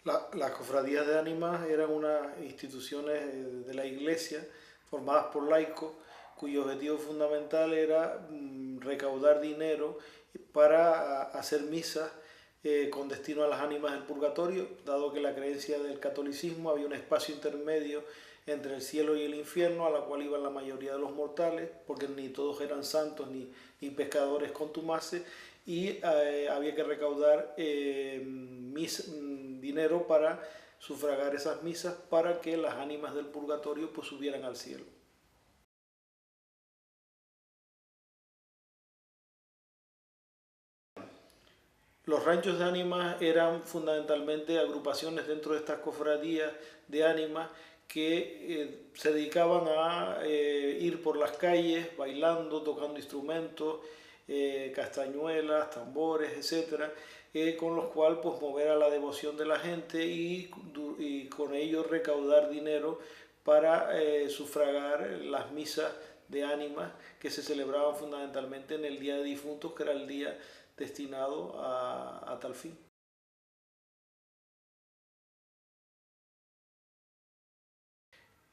Las cofradías de ánimas eran unas instituciones de la Iglesia formadas por laicos cuyo objetivo fundamental era recaudar dinero para hacer misas con destino a las ánimas del purgatorio, dado que la creencia del catolicismo había un espacio intermedio entre el cielo y el infierno, a la cual iban la mayoría de los mortales, porque ni todos eran santos ni pescadores contumaces, y había que recaudar dinero para sufragar esas misas para que las ánimas del purgatorio pues subieran al cielo. Los ranchos de ánimas eran fundamentalmente agrupaciones dentro de estas cofradías de ánimas que se dedicaban a ir por las calles bailando, tocando instrumentos, castañuelas, tambores, etcétera, con los cuales pues mover a la devoción de la gente y con ello recaudar dinero para sufragar las misas de ánimas que se celebraban fundamentalmente en el Día de Difuntos, que era el día destinado a tal fin.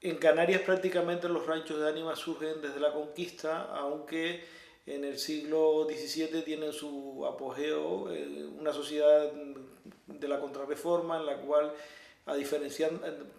En Canarias prácticamente los ranchos de ánimas surgen desde la conquista, aunque en el siglo XVII tienen su apogeo una sociedad de la contrarreforma en la cual, a diferencia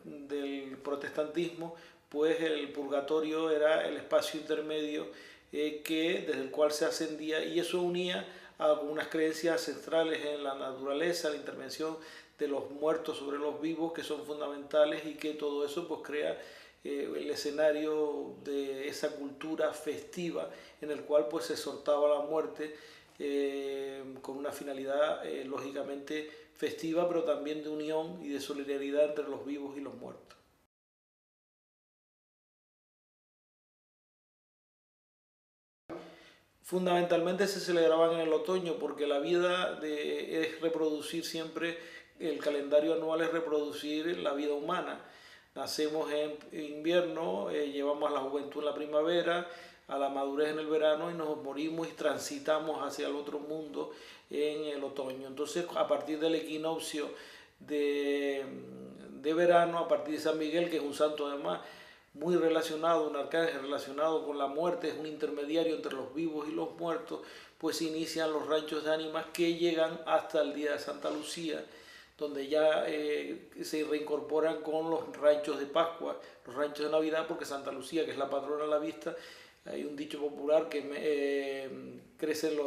del protestantismo, pues el purgatorio era el espacio intermedio desde el cual se ascendía, y eso unía a algunas creencias ancestrales en la naturaleza, la intervención de los muertos sobre los vivos, que son fundamentales, y que todo eso pues crea el escenario de esa cultura festiva en el cual pues se exhortaba la muerte con una finalidad lógicamente festiva, pero también de unión y de solidaridad entre los vivos y los muertos. Fundamentalmente se celebraban en el otoño porque la vida es reproducir siempre, el calendario anual es reproducir la vida humana. Nacemos en invierno, llevamos a la juventud en la primavera, a la madurez en el verano y nos morimos y transitamos hacia el otro mundo en el otoño. Entonces, a partir del equinoccio de, de verano, a partir de San Miguel, que es un santo además muy relacionado, un arcángel relacionado con la muerte, es un intermediario entre los vivos y los muertos, pues inician los ranchos de ánimas que llegan hasta el día de Santa Lucía, donde ya se reincorporan con los ranchos de Pascua, los ranchos de Navidad, porque Santa Lucía, que es la patrona de la vista, hay un dicho popular que crecen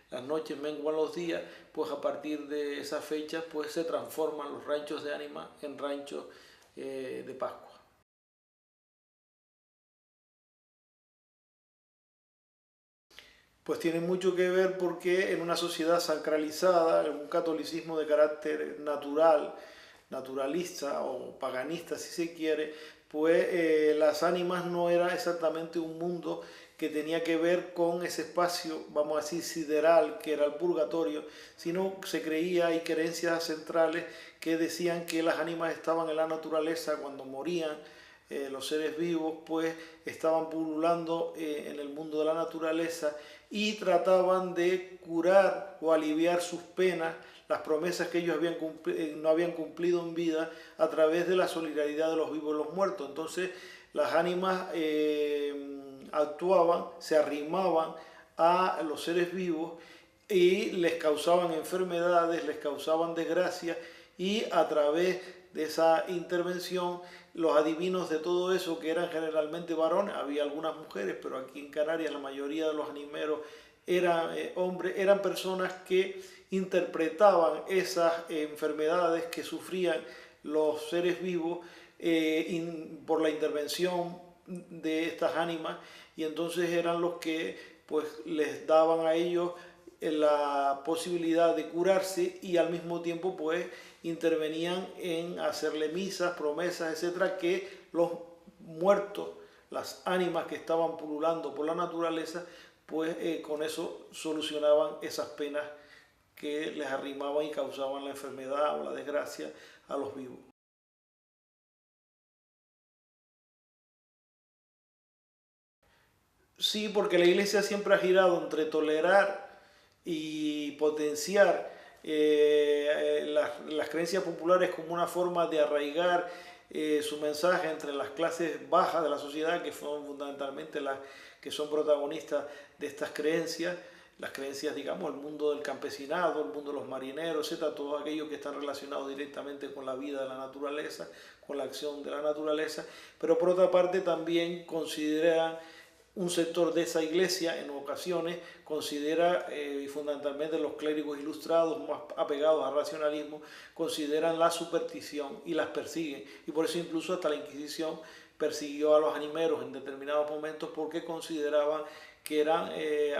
las noches, menguan los días, pues a partir de esas fechas pues se transforman los ranchos de ánimas en ranchos de Pascua. Pues tiene mucho que ver porque en una sociedad sacralizada, en un catolicismo de carácter natural, naturalista o paganista si se quiere, pues las ánimas no era exactamente un mundo que tenía que ver con ese espacio, vamos a decir, sideral, que era el purgatorio, sino se creía, hay creencias centrales que decían que las ánimas estaban en la naturaleza cuando morían, los seres vivos pues estaban pululando en el mundo de la naturaleza y trataban de curar o aliviar sus penas, las promesas que ellos no habían cumplido en vida, a través de la solidaridad de los vivos y los muertos. Entonces las ánimas actuaban, se arrimaban a los seres vivos y les causaban enfermedades, les causaban desgracias, y a través de esa intervención los adivinos de todo eso, que eran generalmente varones, había algunas mujeres, pero aquí en Canarias la mayoría de los animeros eran hombres, eran personas que interpretaban esas enfermedades que sufrían los seres vivos por la intervención de estas ánimas, y entonces eran los que pues les daban a ellos la posibilidad de curarse, y al mismo tiempo pues intervenían en hacerle misas, promesas, etcétera, que los muertos, las ánimas que estaban pululando por la naturaleza, pues con eso solucionaban esas penas que les arrimaban y causaban la enfermedad o la desgracia a los vivos. Sí, porque la Iglesia siempre ha girado entre tolerar y potenciar las creencias populares como una forma de arraigar su mensaje entre las clases bajas de la sociedad, que son fundamentalmente las que son protagonistas de estas creencias, las creencias, digamos, el mundo del campesinado, el mundo de los marineros, etcétera, todos aquellos que están relacionados directamente con la vida de la naturaleza, con la acción de la naturaleza, pero por otra parte también consideran un sector de esa iglesia, en ocasiones, considera, y fundamentalmente los clérigos ilustrados más apegados al racionalismo, consideran la superstición y las persiguen. Y por eso incluso hasta la Inquisición persiguió a los animeros en determinados momentos porque consideraban que eran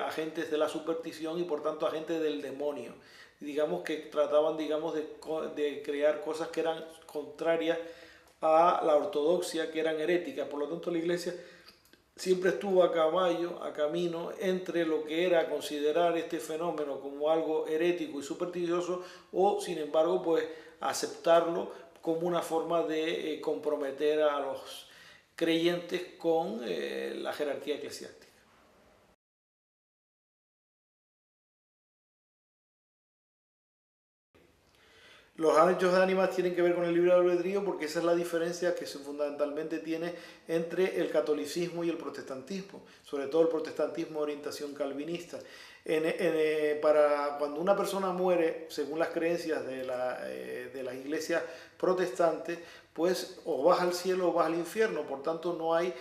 agentes de la superstición y por tanto agentes del demonio. Digamos que trataban, digamos, de crear cosas que eran contrarias a la ortodoxia, que eran heréticas. Por lo tanto, la iglesia siempre estuvo a caballo, a camino, entre lo que era considerar este fenómeno como algo herético y supersticioso o, sin embargo, pues aceptarlo como una forma de comprometer a los creyentes con la jerarquía eclesiástica. Los hechos de ánimas tienen que ver con el libre albedrío porque esa es la diferencia que se fundamentalmente tiene entre el catolicismo y el protestantismo, sobre todo el protestantismo de orientación calvinista. Para cuando una persona muere, según las creencias de las iglesias protestantes, pues o vas al cielo o vas al infierno, por tanto no hay...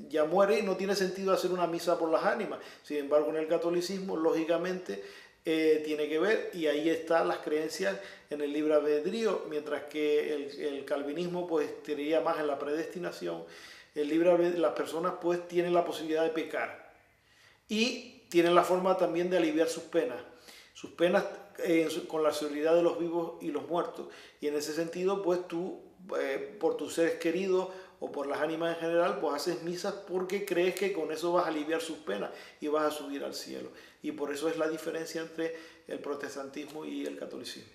ya muere y no tiene sentido hacer una misa por las ánimas. Sin embargo, en el catolicismo, lógicamente, tiene que ver, y ahí están las creencias en el libre albedrío, mientras que el calvinismo pues estaría más en la predestinación. Las personas pues tienen la posibilidad de pecar y tienen la forma también de aliviar sus penas con la solidaridad de los vivos y los muertos, y en ese sentido pues tú por tus seres queridos o por las ánimas en general, pues haces misas porque crees que con eso vas a aliviar sus penas y vas a subir al cielo. Y por eso es la diferencia entre el protestantismo y el catolicismo.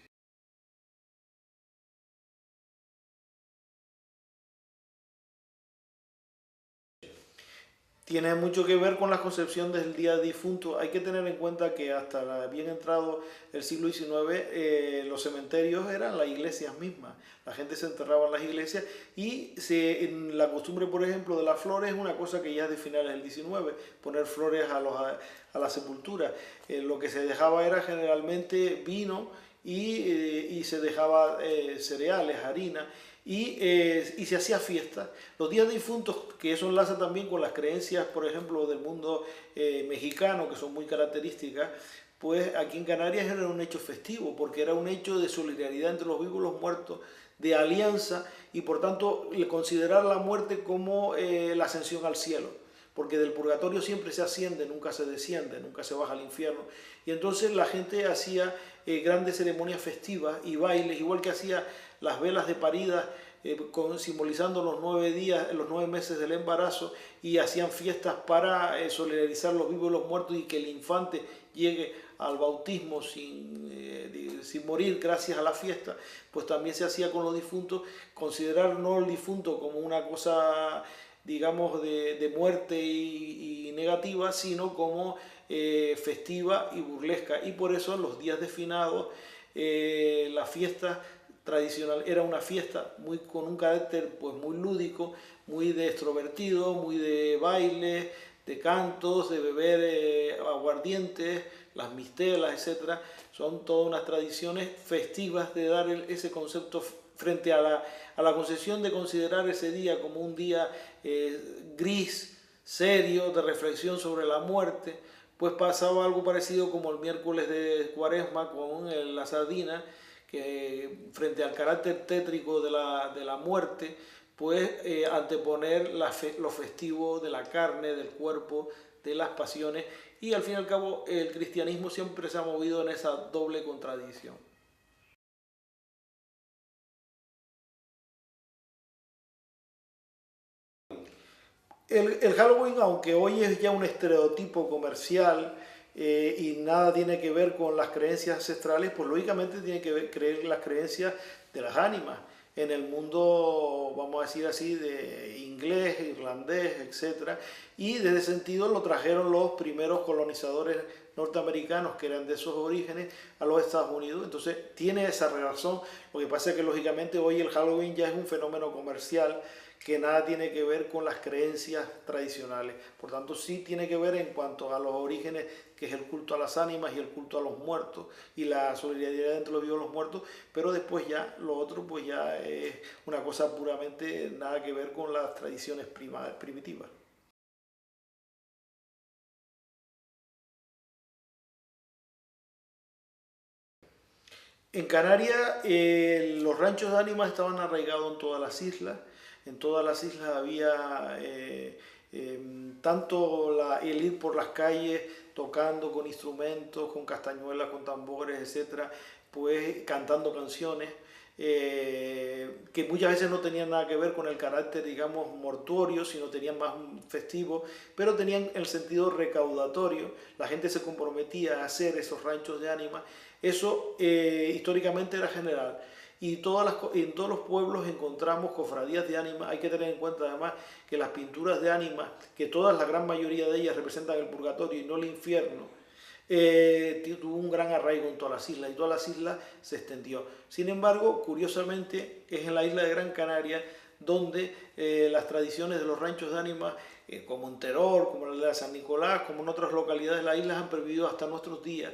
Tiene mucho que ver con la concepción del día difunto. Hay que tener en cuenta que hasta bien entrado el siglo XIX los cementerios eran las iglesias mismas. La gente se enterraba en las iglesias y en la costumbre, por ejemplo, de las flores es una cosa que ya es de finales del XIX, poner flores a la sepultura. Lo que se dejaba era generalmente vino y se dejaba cereales, harina. Y se hacía fiesta. Los días difuntos, que eso enlaza también con las creencias, por ejemplo, del mundo mexicano, que son muy características, pues aquí en Canarias era un hecho festivo, porque era un hecho de solidaridad entre los vivos y los muertos, de alianza, y por tanto considerar la muerte como la ascensión al cielo, porque del purgatorio siempre se asciende, nunca se desciende, nunca se baja al infierno. Y entonces la gente hacía grandes ceremonias festivas y bailes, igual que hacía las velas de parida, simbolizando los 9 días, los 9 meses del embarazo, y hacían fiestas para solidarizar los vivos y los muertos y que el infante llegue al bautismo sin morir gracias a la fiesta. Pues también se hacía con los difuntos, considerar no el difunto como una cosa, digamos, de muerte y negativa, sino como festiva y burlesca. Y por eso los días de finados, la fiesta tradicional era una fiesta con un carácter pues muy lúdico, muy de extrovertido, muy de baile, de cantos, de beber aguardientes, las mistelas, etcétera. Son todas unas tradiciones festivas de dar ese concepto frente a la concepción de considerar ese día como un día gris, serio, de reflexión sobre la muerte. Pues pasaba algo parecido como el miércoles de Cuaresma con la sardina, que frente al carácter tétrico de la muerte, pues anteponer lo festivo de la carne, del cuerpo, de las pasiones, y al fin y al cabo el cristianismo siempre se ha movido en esa doble contradicción. El Halloween, aunque hoy es ya un estereotipo comercial y nada tiene que ver con las creencias ancestrales, pues lógicamente tiene que ver creer las creencias de las ánimas. en el mundo, vamos a decir así, de inglés, irlandés, etcétera, y desde ese sentido lo trajeron los primeros colonizadores norteamericanos que eran de esos orígenes a los Estados Unidos. Entonces tiene esa razón. Lo que pasa es que lógicamente hoy el Halloween ya es un fenómeno comercial que nada tiene que ver con las creencias tradicionales. Por tanto, sí tiene que ver en cuanto a los orígenes, que es el culto a las ánimas y el culto a los muertos y la solidaridad entre los vivos y los muertos, pero después ya lo otro pues ya es una cosa puramente nada que ver con las tradiciones primitivas. En Canarias los ranchos de ánimas estaban arraigados en todas las islas. En todas las islas había tanto el ir por las calles tocando con instrumentos, con castañuelas, con tambores, etcétera, pues cantando canciones que muchas veces no tenían nada que ver con el carácter, digamos, mortuorio, sino tenían más un festivo, pero tenían el sentido recaudatorio. La gente se comprometía a hacer esos ranchos de ánimas. Eso históricamente era general. Y en todos los pueblos encontramos cofradías de ánimas. Hay que tener en cuenta además que las pinturas de ánimas, que todas, la gran mayoría de ellas representan el purgatorio y no el infierno, tuvo un gran arraigo en todas las islas y todas las islas se extendió. Sin embargo, curiosamente, es en la isla de Gran Canaria donde las tradiciones de los ranchos de ánimas, como en Teror, como en la de San Nicolás, como en otras localidades de la isla, han pervivido hasta nuestros días,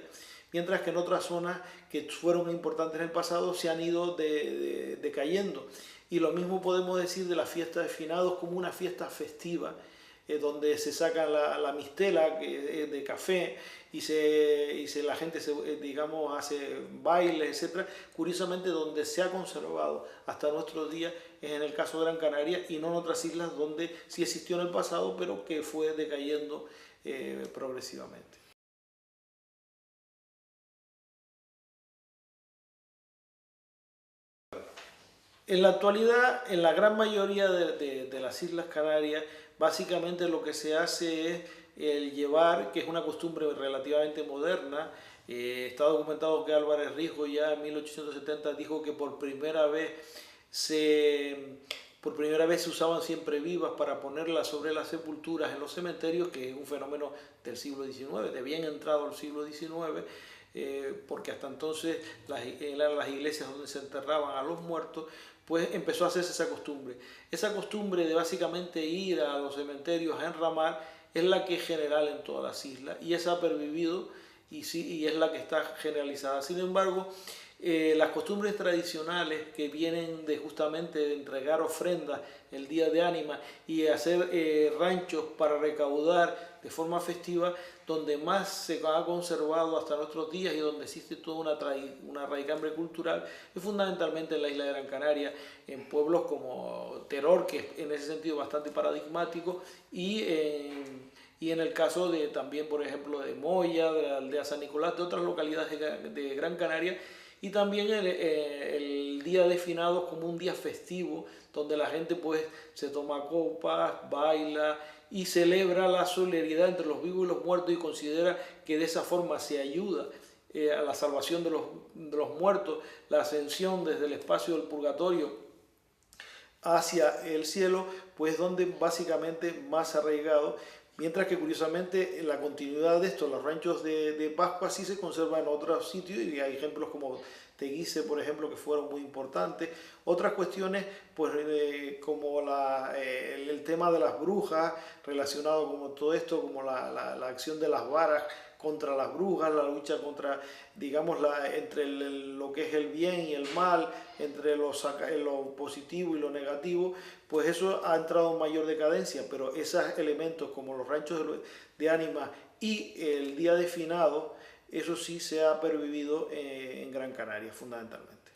mientras que en otras zonas que fueron importantes en el pasado se han ido decayendo. Y lo mismo podemos decir de la fiesta de finados como una fiesta festiva, donde se saca la mistela de café la gente digamos, hace bailes, etc. Curiosamente, donde se ha conservado hasta nuestros días es en el caso de Gran Canaria y no en otras islas donde sí existió en el pasado, pero que fue decayendo progresivamente. En la actualidad, en la gran mayoría de las Islas Canarias, básicamente lo que se hace es el llevar, que es una costumbre relativamente moderna. Está documentado que Álvarez Rijo ya en 1870 dijo que por primera vez se usaban siempre vivas para ponerlas sobre las sepulturas en los cementerios, que es un fenómeno del siglo XIX, de bien entrado el siglo XIX, porque hasta entonces eran las iglesias donde se enterraban a los muertos. Pues empezó a hacerse esa costumbre. Esa costumbre de básicamente ir a los cementerios a enramar es la que es general en todas las islas y esa ha pervivido y es la que está generalizada. Sin embargo, las costumbres tradicionales que vienen de justamente de entregar ofrendas el día de ánimas y hacer ranchos para recaudar de forma festiva, donde más se ha conservado hasta nuestros días y donde existe toda una raigambre cultural, es fundamentalmente en la isla de Gran Canaria, en pueblos como Teror, que es en ese sentido bastante paradigmático, y en el caso de también, por ejemplo, de Moya, de la aldea San Nicolás, de otras localidades de Gran Canaria, y también el día de finados como un día festivo, donde la gente pues se toma copas, baila y celebra la solidaridad entre los vivos y los muertos y considera que de esa forma se ayuda a la salvación de los muertos, la ascensión desde el espacio del purgatorio hacia el cielo, pues donde básicamente más arraigado. Mientras que curiosamente la continuidad de esto, los ranchos de Pascua sí se conserva en otros sitios y hay ejemplos como Teguise, por ejemplo, que fueron muy importantes. Otras cuestiones, pues como el tema de las brujas, relacionado con todo esto, como la acción de las varas contra las brujas, la lucha contra, digamos, entre lo que es el bien y el mal, entre lo positivo y lo negativo, pues eso ha entrado en mayor decadencia, pero esos elementos como los ranchos de ánimas y el día de finado, eso sí se ha pervivido en Gran Canaria fundamentalmente.